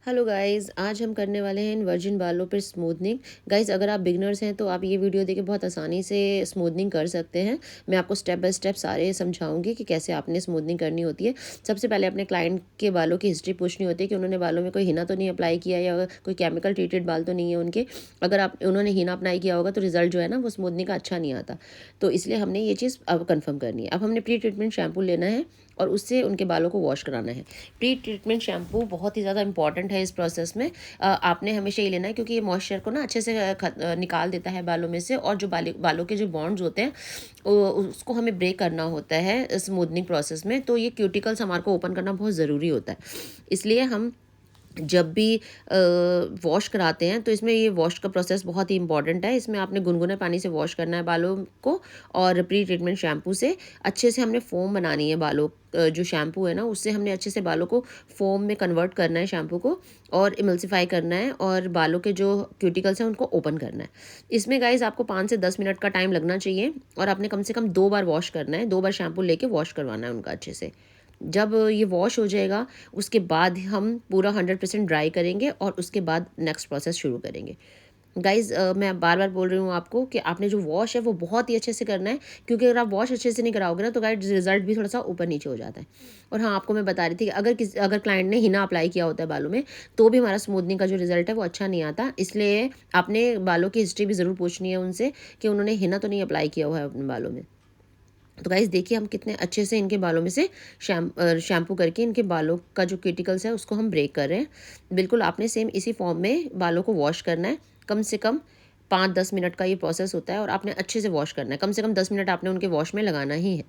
Hello guys, आज हम करने वाले हैं इन वर्जिन बालों पर स्मूथनिंग। गाइस, अगर आप बिगनर्स हैं तो आप ये वीडियो देख के बहुत आसानी से स्मूथनिंग कर सकते हैं। मैं आपको स्टेप बाय स्टेप सारे समझाऊंगी कि कैसे आपने स्मूथनिंग करनी होती है। सबसे पहले अपने क्लाइंट के बालों की हिस्ट्री पूछनी होती है कि उन्होंने बालों में कोई हिना तो नहीं अप्लाई किया या कोई केमिकल ट्रीटेड बाल तो नहीं है उनके। अगर आप उन्होंने हिना अप्लाई किया होगा तो रिजल्ट जो है ना वो स्मूथनिंग का अच्छा नहीं आता। तो इसलिए हमने ये चीज़ अब कन्फर्म करनी है। अब हमने प्री ट्रीटमेंट शैम्पू लेना है और उससे उनके बालों को वॉश कराना है। प्री ट्रीटमेंट शैम्पू बहुत ही ज़्यादा इंपॉर्टेंट है इस प्रोसेस में। आपने हमेशा ये लेना है क्योंकि ये मॉइस्चर को ना अच्छे से निकाल देता है बालों में से, और जो बालों के जो बॉन्ड्स होते हैं उसको हमें ब्रेक करना होता है स्मूथनिंग प्रोसेस में। तो ये क्यूटिकल्स हमारे को ओपन करना बहुत ज़रूरी होता है। इसलिए हम जब भी वॉश कराते हैं तो इसमें ये वॉश का प्रोसेस बहुत ही इंपॉर्टेंट है। इसमें आपने गुनगुने पानी से वॉश करना है बालों को, और प्री ट्रीटमेंट शैम्पू से अच्छे से हमने फोम बनानी है बालों जो शैम्पू है ना उससे हमने अच्छे से बालों को फोम में कन्वर्ट करना है शैम्पू को, और इमल्सिफाई करना है और बालों के जो क्यूटिकल्स हैं उनको ओपन करना है। इसमें गाइज आपको 5 से 10 मिनट का टाइम लगना चाहिए, और आपने कम से कम 2 बार वॉश करना है, 2 बार शैम्पू लेके वॉश करवाना है उनका अच्छे से। जब ये वॉश हो जाएगा उसके बाद हम पूरा 100% ड्राई करेंगे और उसके बाद नेक्स्ट प्रोसेस शुरू करेंगे। गाइज़, मैं बार बार बोल रही हूँ आपको कि आपने जो वॉश है वो बहुत ही अच्छे से करना है, क्योंकि अगर आप वॉश अच्छे से नहीं कराओगे ना तो गाइज रिजल्ट भी थोड़ा सा ऊपर नीचे हो जाता है। और हाँ, आपको मैं बता रही थी कि अगर क्लाइंट ने हिना अप्लाई किया होता है बालों में तो भी हमारा स्मूथनिंग का जो रिजल्ट है वो अच्छा नहीं आता। इसलिए आपने बालों की हिस्ट्री भी ज़रूर पूछनी है उनसे कि उन्होंने हिना तो नहीं अप्लाई किया हुआ है अपने बालों में। तो गाइज़ देखिए हम कितने अच्छे से इनके बालों में से शैम्पू करके इनके बालों का जो क्यूटिकल्स है उसको हम ब्रेक कर रहे हैं। बिल्कुल आपने सेम इसी फॉर्म में बालों को वॉश करना है। कम से कम 5-10 मिनट का ये प्रोसेस होता है और आपने अच्छे से वॉश करना है। कम से कम 10 मिनट आपने उनके वॉश में लगाना ही है।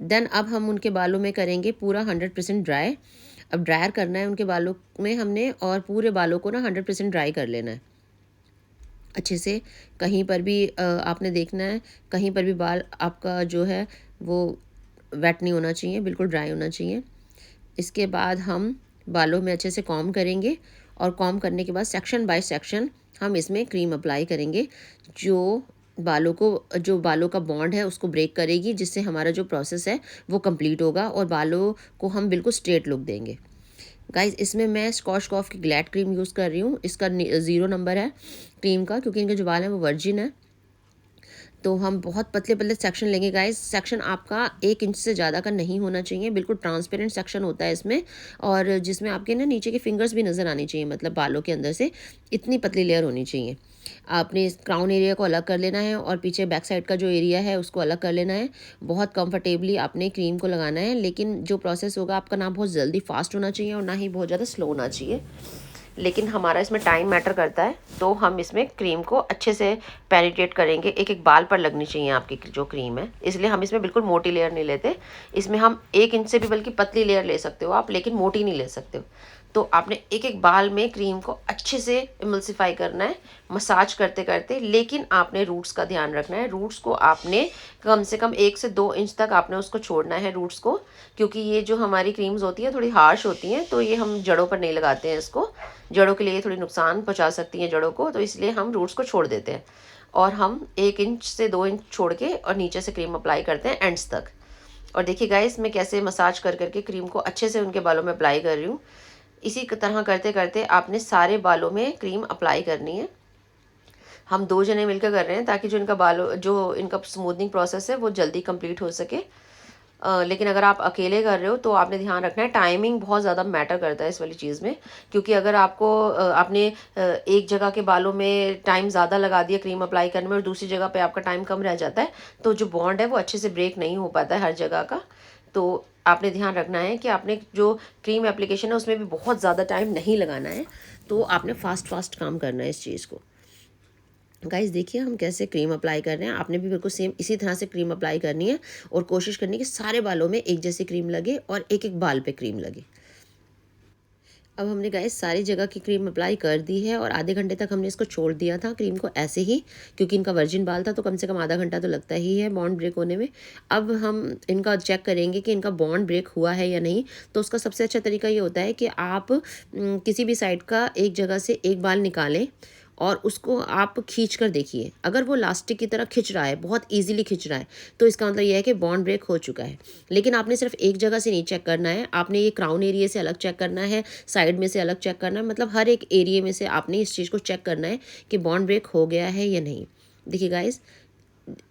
देन अब हम उनके बालों में करेंगे पूरा 100% ड्राई। अब ड्रायर करना है उनके बालों में हमने, और पूरे बालों को ना 100% ड्राई कर लेना है अच्छे से। कहीं पर भी आपने देखना है कहीं पर भी बाल आपका जो है वो वेट नहीं होना चाहिए, बिल्कुल ड्राई होना चाहिए। इसके बाद हम बालों में अच्छे से कॉम्ब करेंगे, और कॉम्ब करने के बाद सेक्शन बाय सेक्शन हम इसमें क्रीम अप्लाई करेंगे जो बालों का बॉन्ड है उसको ब्रेक करेगी, जिससे हमारा जो प्रोसेस है वो कंप्लीट होगा और बालों को हम बिल्कुल स्ट्रेट लुक देंगे। गाइज, इसमें मैं स्कॉच कॉफ की ग्लैड क्रीम यूज़ कर रही हूँ। इसका 0 नंबर है क्रीम का, क्योंकि इनके जो बाल हैं वो वर्जिन है। तो हम बहुत पतले पतले सेक्शन लेंगे गाइस। सेक्शन आपका 1 इंच से ज़्यादा का नहीं होना चाहिए, बिल्कुल ट्रांसपेरेंट सेक्शन होता है इसमें, और जिसमें आपके ना नीचे के फिंगर्स भी नज़र आनी चाहिए, मतलब बालों के अंदर से इतनी पतली लेयर होनी चाहिए। आपने इस क्राउन एरिया को अलग कर लेना है और पीछे बैक साइड का जो एरिया है उसको अलग कर लेना है। बहुत कंफर्टेबली आपने क्रीम को लगाना है, लेकिन जो प्रोसेस होगा आपका ना बहुत जल्दी फास्ट होना चाहिए और ना ही बहुत ज़्यादा स्लो होना चाहिए। लेकिन हमारा इसमें टाइम मैटर करता है, तो हम इसमें क्रीम को अच्छे से पेनिट्रेट करेंगे। एक एक बाल पर लगनी चाहिए आपकी जो क्रीम है, इसलिए हम इसमें बिल्कुल मोटी लेयर नहीं लेते। इसमें हम 1 इंच से भी बल्कि पतली लेयर ले सकते हो आप, लेकिन मोटी नहीं ले सकते हो। तो आपने एक एक बाल में क्रीम को अच्छे से इमल्सिफाई करना है, मसाज करते करते। लेकिन आपने रूट्स का ध्यान रखना है। रूट्स को आपने कम से कम 1 से 2 इंच तक आपने उसको छोड़ना है रूट्स को, क्योंकि ये जो हमारी क्रीम्स होती हैं थोड़ी हार्श होती हैं, तो ये हम जड़ों पर नहीं लगाते हैं इसको। जड़ों के लिए थोड़ी नुकसान पहुंचा सकती हैं जड़ों को, तो इसलिए हम रूट्स को छोड़ देते हैं। और हम 1 इंच से 2 इंच छोड़ के और नीचे से क्रीम अप्लाई करते हैं एंड्स तक। और देखिए गाइस, मैं कैसे मसाज कर करके क्रीम को अच्छे से उनके बालों में अप्लाई कर रही हूँ। इसी तरह करते करते आपने सारे बालों में क्रीम अप्लाई करनी है। हम 2 जने मिलकर कर रहे हैं ताकि जो इनका स्मूथनिंग प्रोसेस है वो जल्दी कंप्लीट हो सके। लेकिन अगर आप अकेले कर रहे हो तो आपने ध्यान रखना है, टाइमिंग बहुत ज़्यादा मैटर करता है इस वाली चीज़ में। क्योंकि अगर आपने एक जगह के बालों में टाइम ज़्यादा लगा दिया क्रीम अप्लाई करने में और दूसरी जगह पे आपका टाइम कम रह जाता है, तो जो बॉन्ड है वो अच्छे से ब्रेक नहीं हो पाता है हर जगह का। तो आपने ध्यान रखना है कि आपने जो क्रीम एप्लीकेशन है उसमें भी बहुत ज़्यादा टाइम नहीं लगाना है। तो आपने फास्ट फास्ट काम करना है इस चीज़ को। गाइस देखिए हम कैसे क्रीम अप्लाई कर रहे हैं। आपने भी बिल्कुल सेम इसी तरह से क्रीम अप्लाई करनी है, और कोशिश करनी है कि सारे बालों में एक जैसी क्रीम लगे और एक एक बाल पे क्रीम लगे। अब हमने गाइस सारी जगह की क्रीम अप्लाई कर दी है, और आधे घंटे तक हमने इसको छोड़ दिया था क्रीम को ऐसे ही, क्योंकि इनका वर्जिन बाल था तो कम से कम आधा घंटा तो लगता ही है बॉन्ड ब्रेक होने में। अब हम इनका चेक करेंगे कि इनका बॉन्ड ब्रेक हुआ है या नहीं। तो उसका सबसे अच्छा तरीका ये होता है कि आप किसी भी साइड का एक जगह से एक बाल निकालें और उसको आप खींच कर देखिए। अगर वो इलास्टिक की तरह खिंच रहा है, बहुत ईजिली खिंच रहा है, तो इसका मतलब ये है कि बॉन्ड ब्रेक हो चुका है। लेकिन आपने सिर्फ एक जगह से नहीं चेक करना है, आपने ये क्राउन एरिया से अलग चेक करना है, साइड में से अलग चेक करना है, मतलब हर एक एरिया में से आपने इस चीज़ को चेक करना है कि बॉन्ड ब्रेक हो गया है या नहीं। देखिए गाइस,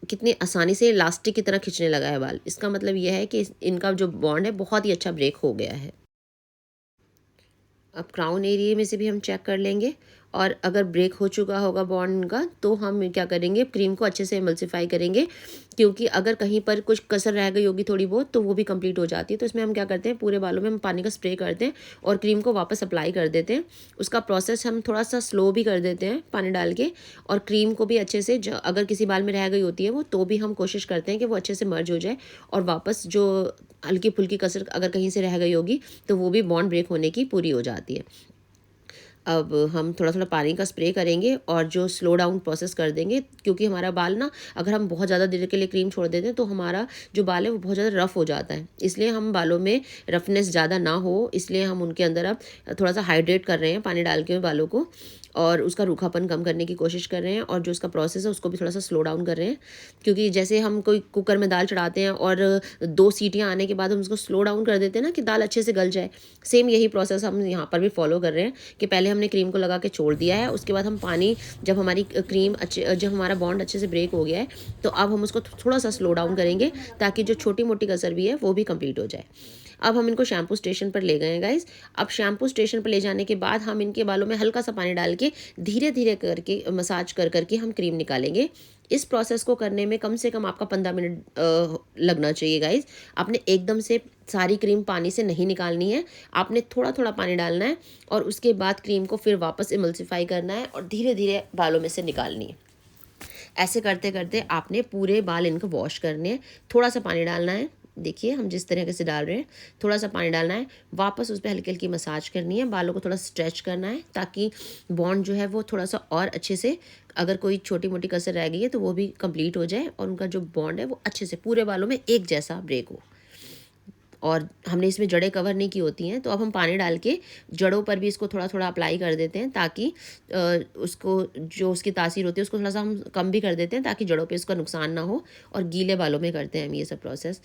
कितनी आसानी से इलास्टिक की तरह खींचने लगा है बाल। इसका मतलब ये है कि इनका जो बॉन्ड है बहुत ही अच्छा ब्रेक हो गया है। अब क्राउन एरिया में से भी हम चेक कर लेंगे, और अगर ब्रेक हो चुका होगा बॉन्ड का तो हम क्या करेंगे, क्रीम को अच्छे से एमल्सिफाई करेंगे, क्योंकि अगर कहीं पर कुछ कसर रह गई होगी थोड़ी बहुत तो वो भी कंप्लीट हो जाती है। तो इसमें हम क्या करते हैं, पूरे बालों में हम पानी का स्प्रे करते हैं और क्रीम को वापस अप्लाई कर देते हैं। उसका प्रोसेस हम थोड़ा सा स्लो भी कर देते हैं पानी डाल के, और क्रीम को भी अच्छे से अगर किसी बाल में रह गई होती है वो, तो भी हम कोशिश करते हैं कि वो अच्छे से मर्ज हो जाए, और वापस जो हल्की फुल्की कसर अगर कहीं से रह गई होगी तो वो भी बॉन्ड ब्रेक होने की पूरी हो जाती है। अब हम थोड़ा थोड़ा पानी का स्प्रे करेंगे और जो स्लो डाउन प्रोसेस कर देंगे, क्योंकि हमारा बाल ना, अगर हम बहुत ज़्यादा देर के लिए क्रीम छोड़ देते हैं तो हमारा जो बाल है वो बहुत ज़्यादा रफ़ हो जाता है। इसलिए हम बालों में रफनेस ज़्यादा ना हो, इसलिए हम उनके अंदर अब थोड़ा सा हाइड्रेट कर रहे हैं पानी डाल के बालों को, और उसका रूखापन कम करने की कोशिश कर रहे हैं, और जो उसका प्रोसेस है उसको भी थोड़ा सा स्लो डाउन कर रहे हैं। क्योंकि जैसे हम कोई कुकर में दाल चढ़ाते हैं और 2 सीटियाँ आने के बाद हम उसको स्लो डाउन कर देते हैं ना कि दाल अच्छे से गल जाए, सेम यही प्रोसेस हम यहाँ पर भी फॉलो कर रहे हैं कि पहले हमने क्रीम को लगा के छोड़ दिया है, उसके बाद हम पानी, जब हमारी क्रीम जब हमारा बॉन्ड अच्छे से ब्रेक हो गया है तो अब हम उसको थोड़ा सा स्लो डाउन करेंगे, ताकि जो छोटी मोटी कसर भी है वो भी कंप्लीट हो जाए। अब हम इनको शैम्पू स्टेशन पर ले गए हैं गाइस। अब शैम्पू स्टेशन पर ले जाने के बाद हम इनके बालों में हल्का सा पानी डाल के धीरे धीरे करके मसाज कर करके हम क्रीम निकालेंगे। इस प्रोसेस को करने में कम से कम आपका 15 मिनट लगना चाहिए गाइस। आपने एकदम से सारी क्रीम पानी से नहीं निकालनी है, आपने थोड़ा थोड़ा पानी डालना है और उसके बाद क्रीम को फिर वापस इमल्सिफाई करना है और धीरे धीरे बालों में से निकालनी है। ऐसे करते करते आपने पूरे बाल इनको वॉश करने हैं। थोड़ा सा पानी डालना है, देखिए हम जिस तरीके से डाल रहे हैं, थोड़ा सा पानी डालना है, वापस उस पर हल्की हल्की मसाज करनी है, बालों को थोड़ा स्ट्रेच करना है ताकि बॉन्ड जो है वो थोड़ा सा और अच्छे से, अगर कोई छोटी मोटी कसर रह गई है तो वो भी कंप्लीट हो जाए और उनका जो बॉन्ड है वो अच्छे से पूरे बालों में एक जैसा ब्रेक हो। और हमने इसमें जड़ें कवर नहीं की होती हैं, तो अब हम पानी डाल के जड़ों पर भी इसको थोड़ा थोड़ा अप्लाई कर देते हैं, ताकि उसको जो उसकी तासीर होती है उसको थोड़ा सा हम कम भी कर देते हैं ताकि जड़ों पे इसका नुकसान ना हो। और गीले बालों में करते हैं हम ये सब प्रोसेस,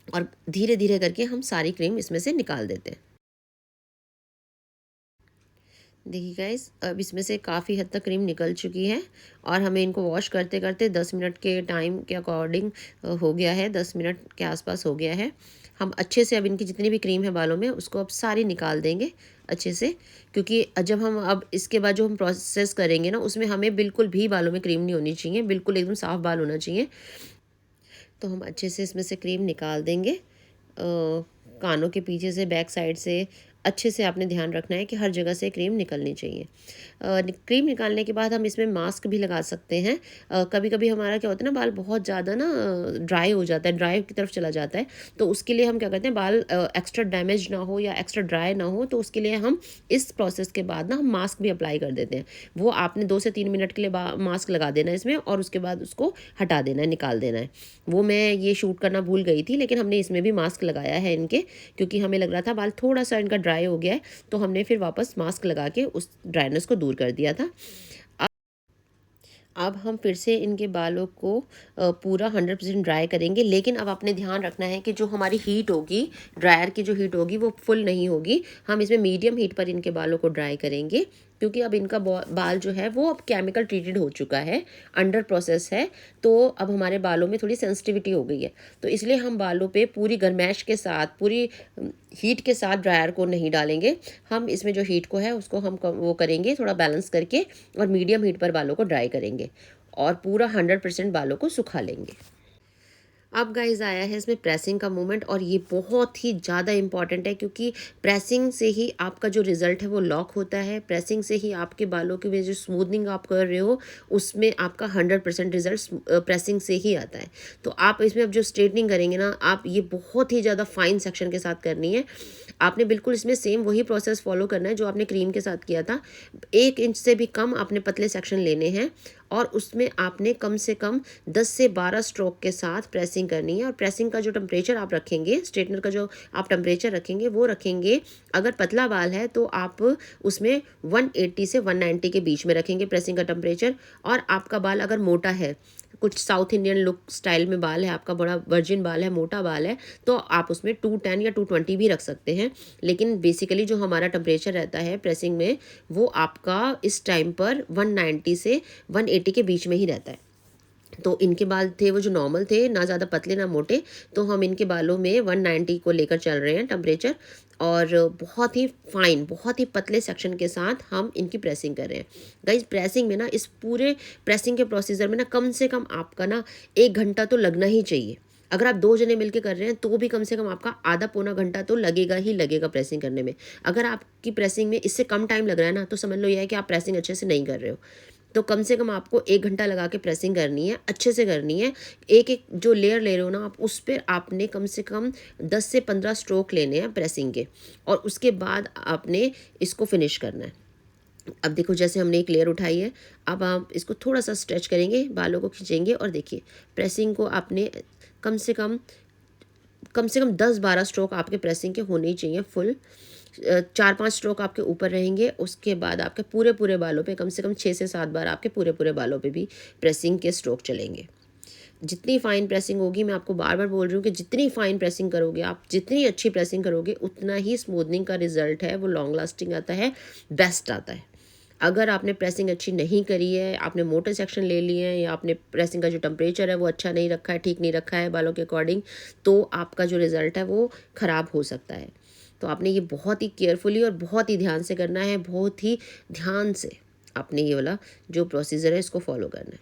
और धीरे धीरे करके हम सारी क्रीम इसमें से निकाल देते हैं। देखिए गाइस, अब इसमें से काफ़ी हद तक क्रीम निकल चुकी है, और हमें इनको वॉश करते करते 10 मिनट के टाइम के अकॉर्डिंग हो गया है, 10 मिनट के आसपास हो गया है। हम अच्छे से अब इनकी जितनी भी क्रीम है बालों में उसको अब सारी निकाल देंगे अच्छे से, क्योंकि जब हम अब इसके बाद जो हम प्रोसेस करेंगे ना उसमें हमें बिल्कुल भी बालों में क्रीम नहीं होनी चाहिए, बिल्कुल एकदम साफ़ बाल होना चाहिए। तो हम अच्छे से इसमें से क्रीम निकाल देंगे। कानों के पीछे से, बैक साइड से अच्छे से आपने ध्यान रखना है कि हर जगह से क्रीम निकलनी चाहिए। क्रीम निकालने के बाद हम इसमें मास्क भी लगा सकते हैं। कभी कभी हमारा क्या होता है ना, बाल बहुत ज़्यादा ना ड्राई हो जाता है, ड्राई की तरफ चला जाता है, तो उसके लिए हम क्या करते हैं, बाल एक्स्ट्रा डैमेज ना हो या एक्स्ट्रा ड्राई ना हो, तो उसके लिए हम इस प्रोसेस के बाद ना हम मास्क भी अप्लाई कर देते हैं। वो आपने 2 से 3 मिनट के लिए मास्क लगा देना है इसमें, और उसके बाद उसको हटा देना है, निकाल देना है। वो मैं ये शूट करना भूल गई थी, लेकिन हमने इसमें भी मास्क लगाया है इनके, क्योंकि हमें लग रहा था बाल थोड़ा सा इनका ड्राई हो गया है, तो हमने फिर वापस मास्क लगा के उस ड्राइनेस को दूर कर दिया था। अब हम फिर से इनके बालों को पूरा 100% ड्राई करेंगे, लेकिन अब आपने ध्यान रखना है कि जो हमारी हीट होगी, ड्रायर की जो हीट होगी वो फुल नहीं होगी। हम इसमें मीडियम हीट पर इनके बालों को ड्राई करेंगे, क्योंकि अब इनका बाल जो है वो अब केमिकल ट्रीटेड हो चुका है, अंडर प्रोसेस है, तो अब हमारे बालों में थोड़ी सेंसिटिविटी हो गई है। तो इसलिए हम बालों पे पूरी गर्मैश के साथ, पूरी हीट के साथ ड्रायर को नहीं डालेंगे। हम इसमें जो हीट को है उसको हम वो करेंगे थोड़ा बैलेंस करके, और मीडियम हीट पर बालों को ड्राई करेंगे और पूरा 100% बालों को सुखा लेंगे। अब गाइस आया है इसमें प्रेसिंग का मोमेंट, और ये बहुत ही ज़्यादा इंपॉर्टेंट है, क्योंकि प्रेसिंग से ही आपका जो रिज़ल्ट है वो लॉक होता है। प्रेसिंग से ही आपके बालों की वजह जो स्मूथनिंग आप कर रहे हो उसमें आपका 100% रिजल्ट प्रेसिंग से ही आता है। तो आप इसमें अब जो स्ट्रेटनिंग करेंगे ना, आप ये बहुत ही ज़्यादा फाइन सेक्शन के साथ करनी है। आपने बिल्कुल इसमें सेम वही प्रोसेस फॉलो करना है जो आपने क्रीम के साथ किया था। 1 इंच से भी कम आपने पतले सेक्शन लेने हैं, और उसमें आपने कम से कम 10 से 12 स्ट्रोक के साथ प्रेसिंग करनी है। और प्रेसिंग का जो टेम्परेचर आप रखेंगे, स्ट्रेटनर का जो आप टेम्परेचर रखेंगे वो रखेंगे, अगर पतला बाल है तो आप उसमें 180 से 190 के बीच में रखेंगे प्रेसिंग का टेम्परेचर। और आपका बाल अगर मोटा है, कुछ साउथ इंडियन लुक स्टाइल में बाल है आपका, बड़ा वर्जिन बाल है, मोटा बाल है, तो आप उसमें 210 या 220 भी रख सकते हैं। लेकिन बेसिकली जो हमारा टेम्परेचर रहता है प्रेसिंग में, वो आपका इस टाइम पर 190 से 180 के बीच में ही रहता है। तो इनके बाल थे वो जो नॉर्मल थे, ना ज़्यादा पतले ना मोटे, तो हम इनके बालों में 190 को लेकर चल रहे हैं टेम्परेचर। और बहुत ही फाइन, बहुत ही पतले सेक्शन के साथ हम इनकी प्रेसिंग कर रहे हैं। गाइस प्रेसिंग में ना, इस पूरे प्रेसिंग के प्रोसीजर में ना, कम से कम आपका ना 1 घंटा तो लगना ही चाहिए। अगर आप 2 जने मिलकर कर रहे हैं तो भी कम से कम आपका आधा पौना घंटा तो लगेगा ही लगेगा प्रेसिंग करने में। अगर आपकी प्रेसिंग में इससे कम टाइम लग रहा है ना, तो समझ लो यह है कि आप प्रेसिंग अच्छे से नहीं कर रहे हो। तो कम से कम आपको 1 घंटा लगा के प्रेसिंग करनी है, अच्छे से करनी है। एक एक जो लेयर ले रहे हो ना आप, उस पर आपने कम से कम 10 से 15 स्ट्रोक लेने हैं प्रेसिंग के, और उसके बाद आपने इसको फिनिश करना है। अब देखो, जैसे हमने एक लेयर उठाई है, अब आप इसको थोड़ा सा स्ट्रेच करेंगे, बालों को खींचेंगे, और देखिए प्रेसिंग को आपने कम से कम 10-12 स्ट्रोक आपके प्रेसिंग के होने ही चाहिए फुल। 4-5 स्ट्रोक आपके ऊपर रहेंगे, उसके बाद आपके पूरे पूरे बालों पे कम से कम 6 से 7 बार आपके पूरे पूरे बालों पे भी प्रेसिंग के स्ट्रोक चलेंगे। जितनी फाइन प्रेसिंग होगी, मैं आपको बार बार बोल रही हूँ कि जितनी फाइन प्रेसिंग करोगे आप, जितनी अच्छी प्रेसिंग करोगे, उतना ही स्मूथनिंग का रिजल्ट है वो लॉन्ग लास्टिंग आता है, बेस्ट आता है। अगर आपने प्रेसिंग अच्छी नहीं करी है, आपने मोटे सेक्शन ले लिए हैं, या आपने प्रेसिंग का जो टेम्परेचर है वो अच्छा नहीं रखा है, ठीक नहीं रखा है बालों के अकॉर्डिंग, तो आपका जो रिज़ल्ट है वो ख़राब हो सकता है। तो आपने ये बहुत ही केयरफुली और बहुत ही ध्यान से करना है, बहुत ही ध्यान से आपने ये वाला जो प्रोसीजर है इसको फॉलो करना है।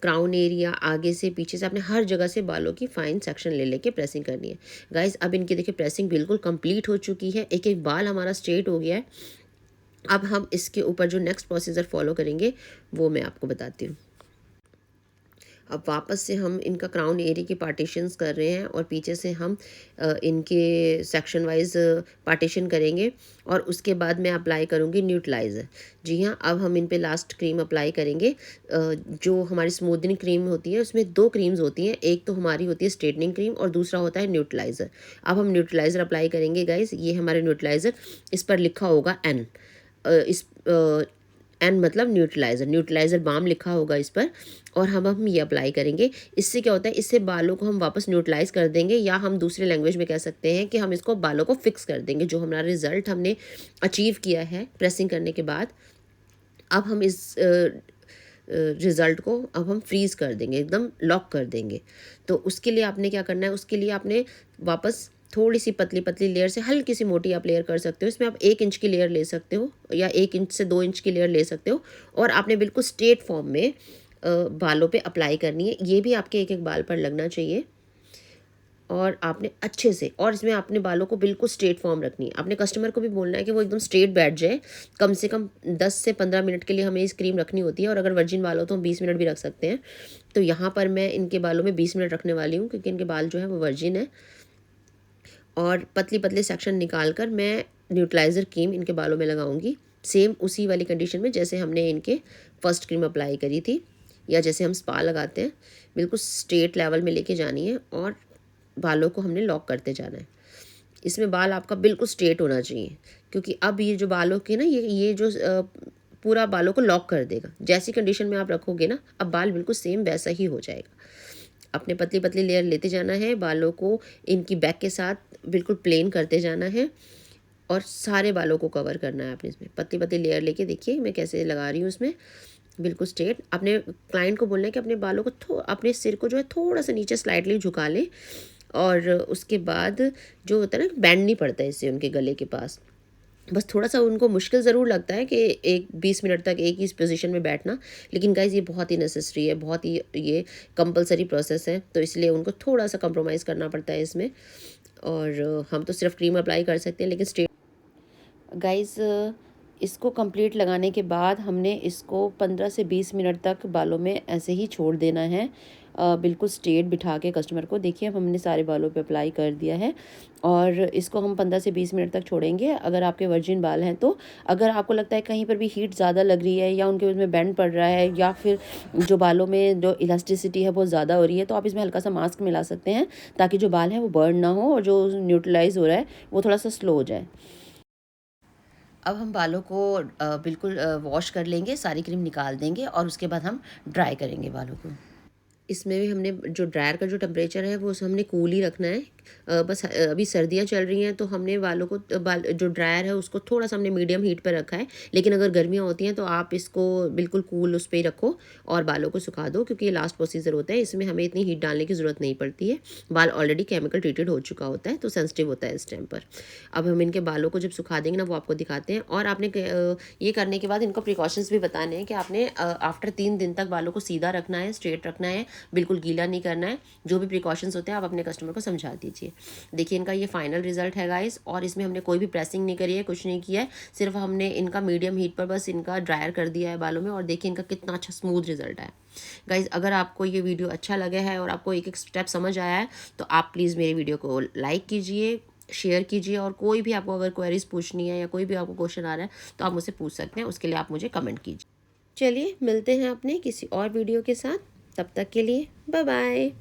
क्राउन एरिया, आगे से पीछे से, आपने हर जगह से बालों की फाइन सेक्शन ले लेके प्रेसिंग करनी है। गाइस अब इनकी देखिए प्रेसिंग बिल्कुल कंप्लीट हो चुकी है, एक एक बाल हमारा स्ट्रेट हो गया है। अब हम इसके ऊपर जो नेक्स्ट प्रोसीजर फॉलो करेंगे वो मैं आपको बताती हूँ। अब वापस से हम इनका क्राउन एरिया की पार्टीशंस कर रहे हैं, और पीछे से हम इनके सेक्शन वाइज पार्टीशन करेंगे, और उसके बाद मैं अप्लाई करूँगी न्यूट्रलाइज़र। जी हाँ, अब हम इन पे लास्ट क्रीम अप्लाई करेंगे। जो हमारी स्मूथनिंग क्रीम होती है उसमें 2 क्रीम्स होती हैं, एक तो हमारी होती है स्ट्रेटनिंग क्रीम और दूसरा होता है न्यूट्रलाइज़र। अब हम न्यूट्रलाइज़र अप्लाई करेंगे गाइस, ये हमारे न्यूट्रलाइज़र, इस पर लिखा होगा एन, इस एन मतलब न्यूट्रलाइज़र, न्यूट्रलाइज़र बाम लिखा होगा इस पर, और हम ये अप्लाई करेंगे। इससे क्या होता है, इससे बालों को हम वापस न्यूट्रलाइज़ कर देंगे, या हम दूसरे लैंग्वेज में कह सकते हैं कि हम इसको बालों को फिक्स कर देंगे। जो हमारा रिज़ल्ट हमने अचीव किया है प्रेसिंग करने के बाद, अब हम इस रिज़ल्ट को अब हम फ्रीज़ कर देंगे, एकदम लॉक कर देंगे। तो उसके लिए आपने क्या करना है, उसके लिए आपने वापस थोड़ी सी पतली पतली लेयर से हल्की सी मोटी आप लेयर कर सकते हो। इसमें आप 1 इंच की लेयर ले सकते हो, या 1 इंच से 2 इंच की लेयर ले सकते हो, और आपने बिल्कुल स्ट्रेट फॉर्म में बालों पे अप्लाई करनी है। ये भी आपके एक एक बाल पर लगना चाहिए, और आपने अच्छे से, और इसमें आपने बालों को बिल्कुल स्ट्रेट फॉर्म रखनी है। आपने कस्टमर को भी बोलना है कि वो एकदम स्ट्रेट बैठ जाए। कम से कम 10 से 15 मिनट के लिए हमें इस क्रीम रखनी होती है, और अगर वर्जिन बाल हो तो हम 20 मिनट भी रख सकते हैं। तो यहाँ पर मैं इनके बालों में 20 मिनट रखने वाली हूँ, क्योंकि इनके बाल जो है वो वर्जिन है। और पतली पतले सेक्शन निकाल कर मैं न्यूट्रलाइज़र क्रीम इनके बालों में लगाऊंगी, सेम उसी वाली कंडीशन में जैसे हमने इनके फर्स्ट क्रीम अप्लाई करी थी, या जैसे हम स्पा लगाते हैं। बिल्कुल स्ट्रेट लेवल में लेके जानी है, और बालों को हमने लॉक करते जाना है। इसमें बाल आपका बिल्कुल स्ट्रेट होना चाहिए, क्योंकि अब ये जो बालों के ना, ये जो पूरा बालों को लॉक कर देगा। जैसी कंडीशन में आप रखोगे ना, अब बाल बिल्कुल सेम वैसा ही हो जाएगा। अपने पतली पतली लेयर लेते जाना है, बालों को इनकी बैक के साथ बिल्कुल प्लेन करते जाना है, और सारे बालों को कवर करना है आपने। इसमें पतली पतली लेयर लेके देखिए मैं कैसे लगा रही हूँ इसमें, बिल्कुल स्ट्रेट। अपने क्लाइंट को बोलना है कि अपने बालों को अपने सिर को जो है थोड़ा सा नीचे स्लाइटली झुका लें, और उसके बाद जो होता है ना, बैंड नहीं पड़ता है इससे उनके गले के पास। बस थोड़ा सा उनको मुश्किल ज़रूर लगता है कि एक 20 मिनट तक एक ही पोजीशन में बैठना, लेकिन गाइज़ ये बहुत ही नेसेसरी है, बहुत ही ये कंपलसरी प्रोसेस है, तो इसलिए उनको थोड़ा सा कंप्रोमाइज़ करना पड़ता है इसमें। और हम तो सिर्फ क्रीम अप्लाई कर सकते हैं, लेकिन स्ट्रेट गाइज़ इसको कंप्लीट लगाने के बाद हमने इसको 15 से 20 मिनट तक बालों में ऐसे ही छोड़ देना है। बिल्कुल स्ट्रेट बिठा के कस्टमर को। देखिए अब हमने सारे बालों पे अप्लाई कर दिया है और इसको हम 15 से 20 मिनट तक छोड़ेंगे। अगर आपके वर्जिन बाल हैं तो अगर आपको लगता है कहीं पर भी हीट ज़्यादा लग रही है या उनके उसमें बैंड पड़ रहा है या फिर जो बालों में जो इलास्टिसिटी है वो ज़्यादा हो रही है, तो आप इसमें हल्का सा मास्क मिला सकते हैं ताकि जो बाल हैं वो बर्न ना हो और जो न्यूट्रलाइज हो रहा है वो थोड़ा सा स्लो हो जाए। अब हम बालों को बिल्कुल वॉश कर लेंगे, सारी क्रीम निकाल देंगे और उसके बाद हम ड्राई करेंगे बालों को। इसमें भी हमने जो ड्रायर का जो टेम्परेचर है वो हमने कूल ही रखना है। बस अभी सर्दियाँ चल रही हैं तो हमने बालों को बाल जो ड्रायर है उसको थोड़ा सा हमने मीडियम हीट पर रखा है, लेकिन अगर गर्मियाँ होती हैं तो आप इसको बिल्कुल कूल उस पर ही रखो और बालों को सुखा दो, क्योंकि ये लास्ट प्रोसीजर होता है, इसमें हमें इतनी हीट डालने की ज़रूरत नहीं पड़ती है। बाल ऑलरेडी केमिकल ट्रीटेड हो चुका होता है तो सेंसिटिव होता है इस टाइम पर। अब हम इनके बालों को जब सुखा देंगे ना वो आपको दिखाते हैं। और आपने ये करने के बाद इनको प्रिकॉशंस भी बताने हैं कि आपने आफ्टर 3 दिन तक बालों को सीधा रखना है, स्ट्रेट रखना है, बिल्कुल गीला नहीं करना है। जो भी प्रिकॉशंस होते हैं आप अपने कस्टमर को समझा दीजिए। देखिए इनका ये फाइनल रिजल्ट है गाइस, और इसमें हमने कोई भी प्रेसिंग नहीं करी है, कुछ नहीं किया है, सिर्फ हमने इनका मीडियम हीट पर बस इनका ड्रायर कर दिया है बालों में। और देखिए इनका कितना अच्छा स्मूथ रिजल्ट है। गाइज अगर आपको ये वीडियो अच्छा लगा है और आपको एक एक स्टेप समझ आया है तो आप प्लीज़ मेरे वीडियो को लाइक कीजिए, शेयर कीजिए, और कोई भी आपको अगर क्वेरीज पूछनी है या कोई भी आपको क्वेश्चन आ रहा है तो आप मुझसे पूछ सकते हैं, उसके लिए आप मुझे कमेंट कीजिए। चलिए मिलते हैं अपने किसी और वीडियो के साथ, तब तक के लिए बाय बाय।